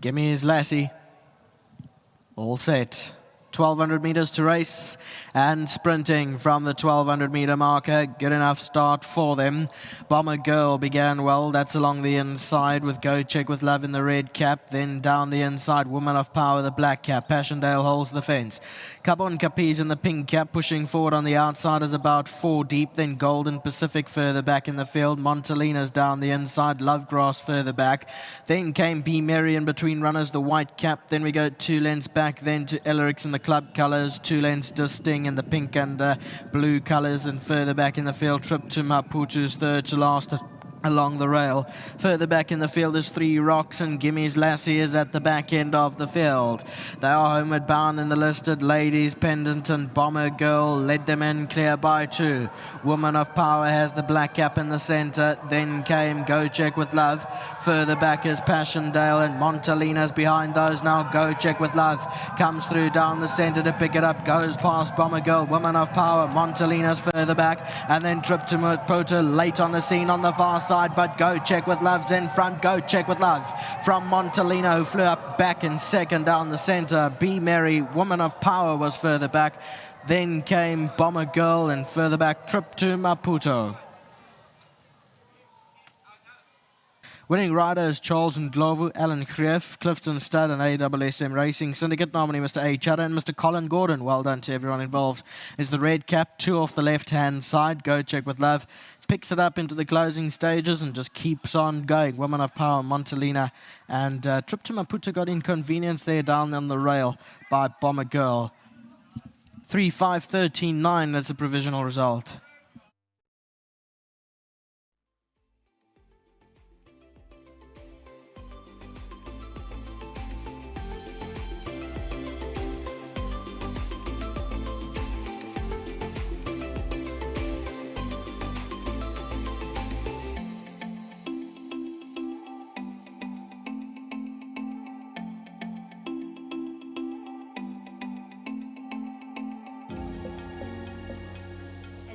Gimme his lassie. All set. 1,200 meters to race, and sprinting from the 1,200 meter marker. Good enough start for them. Bomber Girl began well. That's along the inside with Gocekwithlove in the red cap. Then down the inside, Woman of Power, the black cap. Passchendaele holds the fence. Carbon Capiz in the pink cap, pushing forward on the outside is about 4 deep. Then Golden Pacific further back in the field. Montalina's down the inside. Lovegrass further back. Then came Be Merry in between runners, the white cap. Then we go 2 lengths back. Then to Ellerix in the club colours. 2 lengths Disting in the pink and blue colours. And further back in the field, Trip to Maputo's third to last along the rail. Further back in the field is 3 Rocks, and Gimmy's Lassie is at the back end of the field. They are homeward bound in the listed. Ladies Pendant and Bomber Girl led them in clear by 2. Woman of Power has the black cap in the centre. Then came Gocekwithlove. Further back is Passchendaele, and Montalina's behind those now. Gocekwithlove comes through down the centre to pick it up. Goes past Bomber Girl. Woman of Power. Montalina's further back, and then Trip to Maputo late on the scene on the far side. But Gocekwithlove's in front. Gocekwithlove from Montalina, who flew up back in second down the centre. Be Merry, Woman of Power was further back. Then came Bomber Girl, and further back Trip to Maputo. Winning riders Charles Ndlovu, Alan Greef, Clifton Stud and AWSM Racing Syndicate nominee Mr. A. Chadder and Mr. Colin Gordon. Well done to everyone involved. Is the red cap, 2 off the left-hand side. Gocekwithlove picks it up into the closing stages and just keeps on going. Woman of Power, Montalina, and Trip to Maputo got inconvenience there down on the rail by Bomber Girl. 3-5-13-9, that's a provisional result.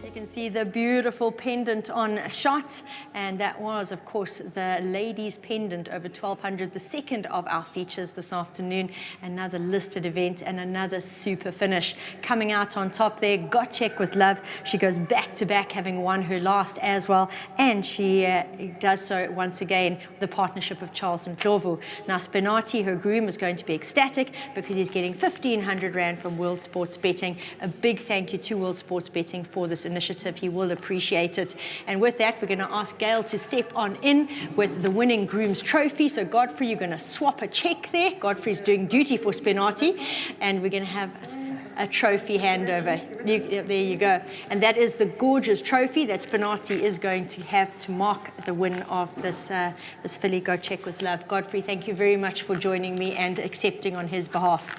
You can see the beautiful pendant on shot, and that was, of course, the ladies' pendant over 1,200, the second of our features this afternoon. Another listed event and another super finish. Coming out on top there, Gocekwithlove. She goes back to back, having won her last as well, and she does so once again with the partnership of Charles Ndlovu. Now Spinati, her groom, is going to be ecstatic because he's getting 1,500 Rand from World Sports Betting. A big thank you to World Sports Betting for this initiative. He will appreciate it. And with that, we're going to ask Gail to step on in with the winning groom's trophy. So Godfrey, you're going to swap a check there. Godfrey's doing duty for Spinati, and we're going to have a trophy handover. There you go. And that is the gorgeous trophy that Spinati is going to have to mark the win of this filly, Gocekwithlove. Godfrey, thank you very much for joining me and accepting on his behalf.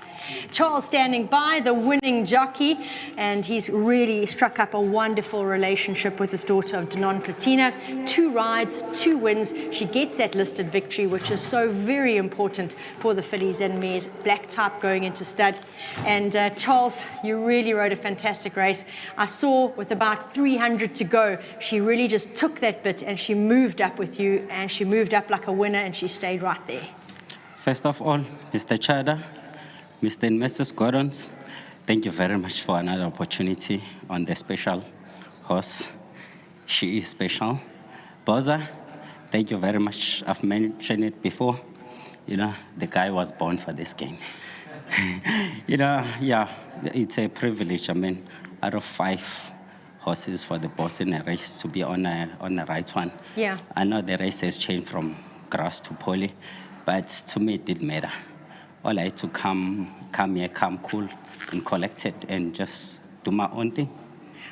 Charles standing by, the winning jockey, and he's really struck up a wonderful relationship with his daughter of Denon Platina. 2 rides, 2 wins. She gets that listed victory, which is so very important for the fillies and mares. Black type going into stud. And Charles, you really rode a fantastic race. I saw with about 300 to go, she really just took that bit and she moved up with you, and she moved up like a winner, and she stayed right there. First of all, Mr. Chadder, Mr. and Mrs. Gordons, thank you very much for another opportunity on the special horse. She is special. Boza, thank you very much. I've mentioned it before. You know, the guy was born for this game. You know, yeah, it's a privilege. I mean, out of 5 horses for the boss in a race to be on the right one. Yeah. I know the race has changed from grass to poly, but to me it didn't matter. All I had to come here, come cool and collected and just do my own thing.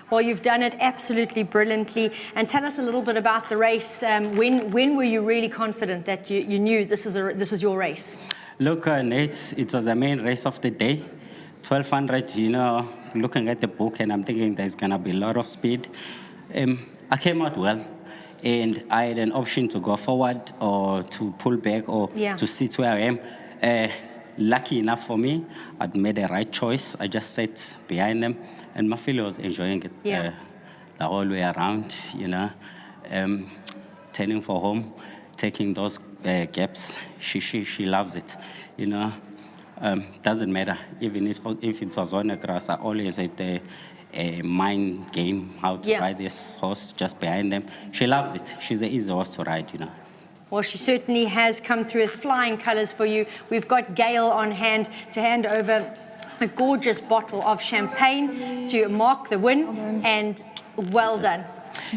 Well, you've done it absolutely brilliantly. And tell us a little bit about the race. When were you really confident that you knew this was your race? Look, Nate, it was the main race of the day. 1,200, you know, looking at the book, and I'm thinking there's going to be a lot of speed. I came out well, and I had an option to go forward or to pull back or to sit where I am. Lucky enough for me, I'd made the right choice. I just sat behind them, and my filly was enjoying it the whole way around, you know, turning for home, taking those gaps. She loves it, you know. Doesn't matter, even if it was on the grass, I always had a mind game how to ride this horse just behind them. She loves it. She's an easy horse to ride, you know. Well, she certainly has come through with flying colours for you. We've got Gail on hand to hand over a gorgeous bottle of champagne to mark the win, and well done.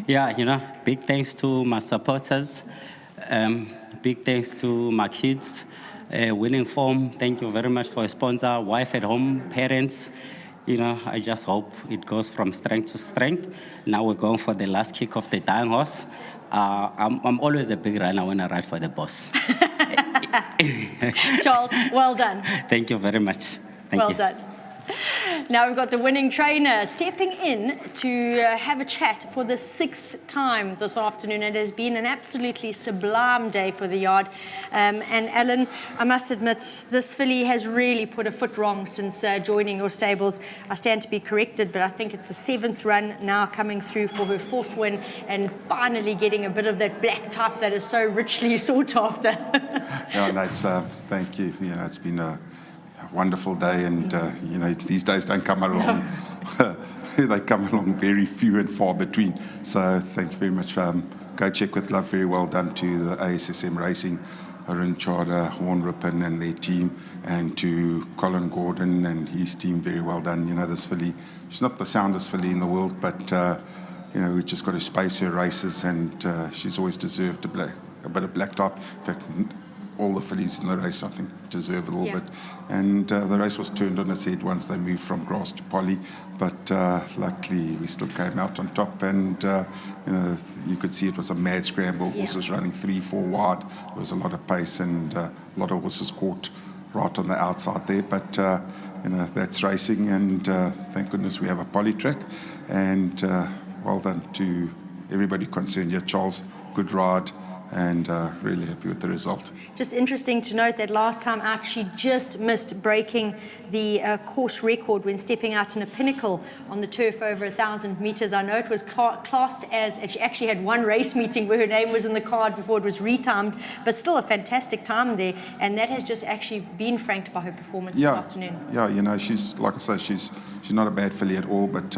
Yeah, you know, big thanks to my supporters. Big thanks to my kids. Winning form, thank you very much for your sponsor, wife at home, parents. You know, I just hope it goes from strength to strength. Now we're going for the last kick of the dying horse. I'm always a big runner when I ride for the boss. Charles, well done. Thank you very much. Thank you. Well done. Now we've got the winning trainer stepping in to have a chat for the 6th time this afternoon. It has been an absolutely sublime day for the yard. And Alan, I must admit, this filly has really put a foot wrong since joining your stables. I stand to be corrected, but I think it's the 7th run now coming through for her 4th win and finally getting a bit of that black type that is so richly sought after. Yeah, no, thank you. You know, it's been a wonderful day, and you know, these days don't come along. They come along very few and far between. So thank you very much. Gocekwithlove, very well done to the ASSM Racing, Arun Chada, Horn Rippon and their team, and to Colin Gordon and his team, very well done. You know, this filly, she's not the soundest filly in the world, but you know, we've just got to space her races, and she's always deserved a bit of black top. In fact, all the fillies in the race, I think, deserve a little bit. And the race was turned on its head once they moved from grass to poly. But luckily, we still came out on top. And, you know, you could see it was a mad scramble. Horses running 3-4 wide. There was a lot of pace, and a lot of horses caught right on the outside there. But, you know, that's racing. And thank goodness we have a poly track. And well done to everybody concerned. Yeah, Charles, good ride. And really happy with the result. Just interesting to note that last time out she just missed breaking the course record when stepping out in a pinnacle on the turf over 1,000 meters. I know it was classed as, she actually had one race meeting where her name was in the card before it was retimed, but still a fantastic time there, and that has just actually been franked by her performance this afternoon. Yeah, you know, she's, like I say, she's not a bad filly at all, but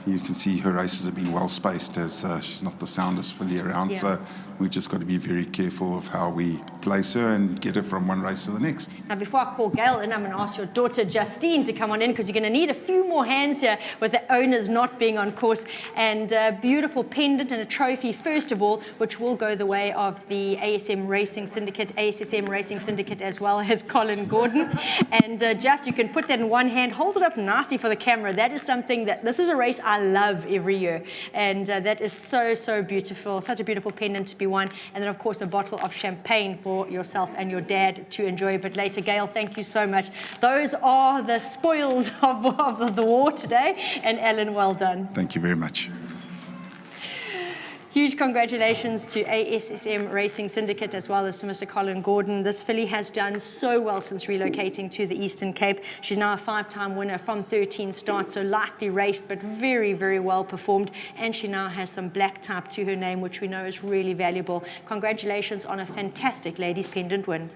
you can see her races have been well spaced, as she's not the soundest filly around. So we just got to be very careful of how we place her and get her from one race to the next. Now, before I call Gail in, I'm going to ask your daughter Justine to come on in, because you're going to need a few more hands here with the owners not being on course. And a beautiful pendant and a trophy, first of all, which will go the way of the ASSM Racing Syndicate, as well as Colin Gordon. And just, you can put that in one hand, hold it up nicely for the camera. That is something that, this is a race I love every year. And that is so, so beautiful. Such a beautiful pendant to be won. And then, of course, a bottle of champagne for yourself and your dad to enjoy a bit later. Gail, thank you so much. Those are the spoils of the war today. And Alan, well done. Thank you very much. Huge congratulations to ASSM Racing Syndicate, as well as to Mr. Colin Gordon. This filly has done so well since relocating to the Eastern Cape. She's now a 5-time winner from 13 starts, so lightly raced, but very, very well performed. And she now has some black type to her name, which we know is really valuable. Congratulations on a fantastic ladies pendant win.